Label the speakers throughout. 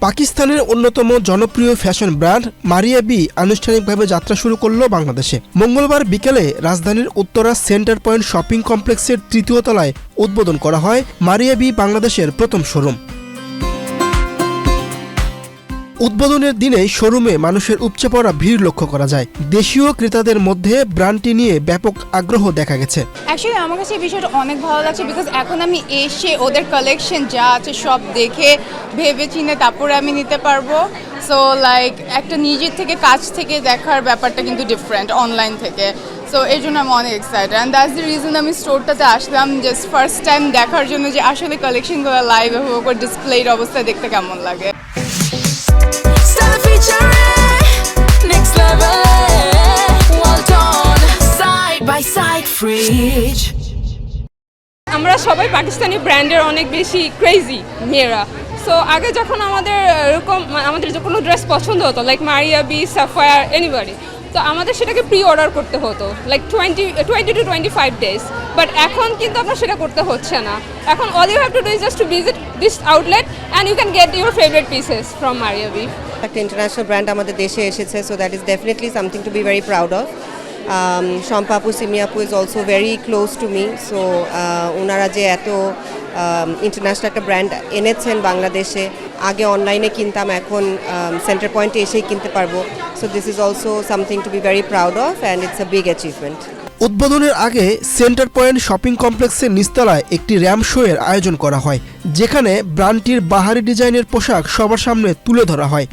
Speaker 1: পাকিস্তানের অন্যতম জনপ্রিয় ফ্যাশন ব্র্যান্ড মারিয়া বি আনুষ্ঠানিকভাবে যাত্রা শুরু করল বাংলাদেশে। মঙ্গলবার বিকেলে রাজধানীর উত্তরা সেন্টার পয়েন্ট শপিং কমপ্লেক্সের তৃতীয় তলায় উদ্বোধন করা হয় মারিয়া বি বাংলাদেশের প্রথম শোরুম। উদ্বোধনের দিনে শোরুমে মানুষের উপচে পড়া ভিড় লক্ষ্য করা যায়। দেশীয় ক্রেতাদের মধ্যে ব্র্যান্ডটি নিয়ে ব্যাপক আগ্রহ দেখা গেছে।
Speaker 2: অ্যাকচুয়ালি আমার কাছে এই বিষয়টা অনেক ভালো লাগছে, বিকজ এখন আমি এসে ওদের কালেকশন যা আছে সব দেখে ভেবে চিনে তারপরে আমি নিতে পারবো। সো লাইক একটা নিজের থেকে কাছ থেকে দেখার ব্যাপারটা কিন্তু ডিফারেন্ট অনলাইন থেকে। সো এই জন্য আমি অনেক excited, and that's the reason আমি স্টোরটাতে আসলাম, জাস্ট ফার্স্ট টাইম দেখার জন্য যে আসলে কালেকশনগুলো লাইভ হোক আর ডিসপ্লের অবস্থা দেখতে কেমন লাগে।
Speaker 3: আমরা সবাই পাকিস্তানি ব্র্যান্ডের অনেক বেশি ক্রেজি মেয়েরা। সো আগে যখন আমাদের এরকম আমাদের যে কোনো ড্রেস পছন্দ হতো, like Maria B, Sapphire, anybody, তো আমাদের সেটাকে প্রি অর্ডার করতে হতো লাইক 20 to 25 ডেজ। বাট এখন কিন্তু আপনার সেটা করতে হচ্ছে না। এখন all you have to do is just to visit this outlet and you can get your favourite pieces from Maria B.
Speaker 4: একটা ইন্টারন্যাশনাল ব্র্যান্ড আমাদের দেশে এসেছে, so that is definitely something to be very proud of. Shampa আপু, সিমি আপু is also very close to me. So ওনারা যে এত international একটা ব্র্যান্ড এনেছেন বাংলাদেশে, আগে অনলাইনে কিনতাম, এখন সেন্টার পয়েন্টে এসেই কিনতে পারবো। So this is also something to be very proud of and it's a big achievement.
Speaker 1: উদ্বোধনের আগে সেন্টার পয়েন্ট শপিং কমপ্লেক্সের নিচতলায় একটি র্যাম্প শো এর আয়োজন করা হয়, যেখানে ব্র্যান্ডটির বাহারি ডিজাইনের পোশাক সবার সামনে তুলে ধরা হয়।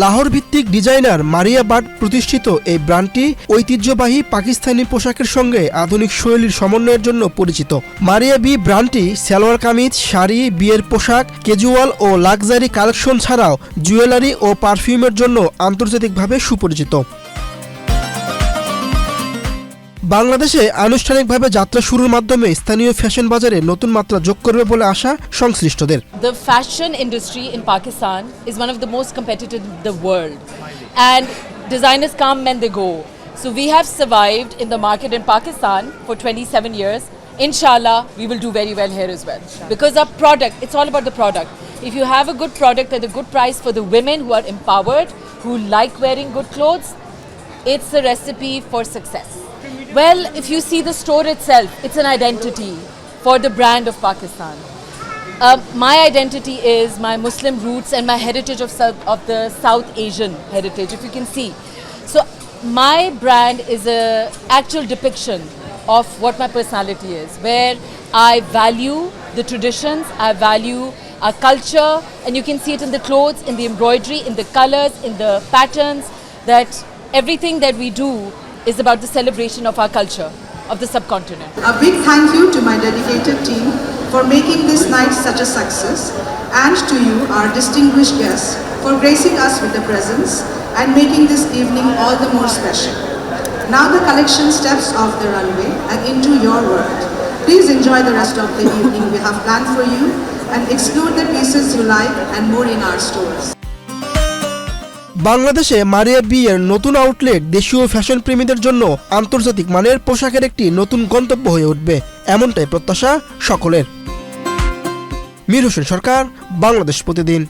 Speaker 1: লাহোর ভিত্তিক ডিজাইনার মারিয়া বাট প্রতিষ্ঠিত এই ব্র্যান্ডটি ঐতিহ্যবাহী পাকিস্তানি পোশাকের সঙ্গে আধুনিক শৈলীর সমন্বয়ের জন্য পরিচিত। মারিয়া বি ব্র্যান্ডটি সালোয়ার কামিজ, শাড়ি, বিয়ের পোশাক, ক্যাজুয়াল ও লাক্সারি কালেকশন ছাড়াও জুয়েলারি ও পারফিউমের জন্য আন্তর্জাতিকভাবে সুপরিচিত। বাংলাদেশে আনুষ্ঠানিকভাবে যাত্রা শুরুর মাধ্যমে স্থানীয় ফ্যাশন বাজারে নতুন মাত্রা যোগ করবে বলে আশা সংশ্লিষ্টদের।
Speaker 5: The fashion industry in Pakistan is one of the most competitive in the world, and designers come and they go. So we have survived in the market in Pakistan for 27 years. Inshallah, we will do very well here as well. Because our product, it's all about the product. If you have a good product at a good price for the women who are empowered, who like wearing good clothes, it's a recipe for success. Well, if you see the store itself, it's an identity for the brand of Pakistan. My identity is my Muslim roots and my heritage of the South Asian heritage, if you can see. So my brand is an actual depiction of what my personality is, where I value the traditions, I value our culture, and you can see it in the clothes, in the embroidery, in the colors, in the patterns, that everything that we do is about the celebration of our culture, of the subcontinent.
Speaker 6: A big thank you to my dedicated team for making this night such a success, and to you, our distinguished guests, for gracing us with the presence and making this evening all the more special. Now the collection steps off the runway and into your world. Please enjoy the rest of the evening we have planned for you, and explore the pieces you like and more in our stores.
Speaker 1: বাংলাদেশে মারিয়া B এর নতুন outlet দেশীয় fashion প্রেমীদের জন্য আন্তর্জাতিক মানের পোশাকের একটি নতুন গন্তব্য হয়ে উঠবে, এমনটাই প্রত্যাশা সকলের। মীর হোসেন সরকার, বাংলাদেশ প্রতিদিন।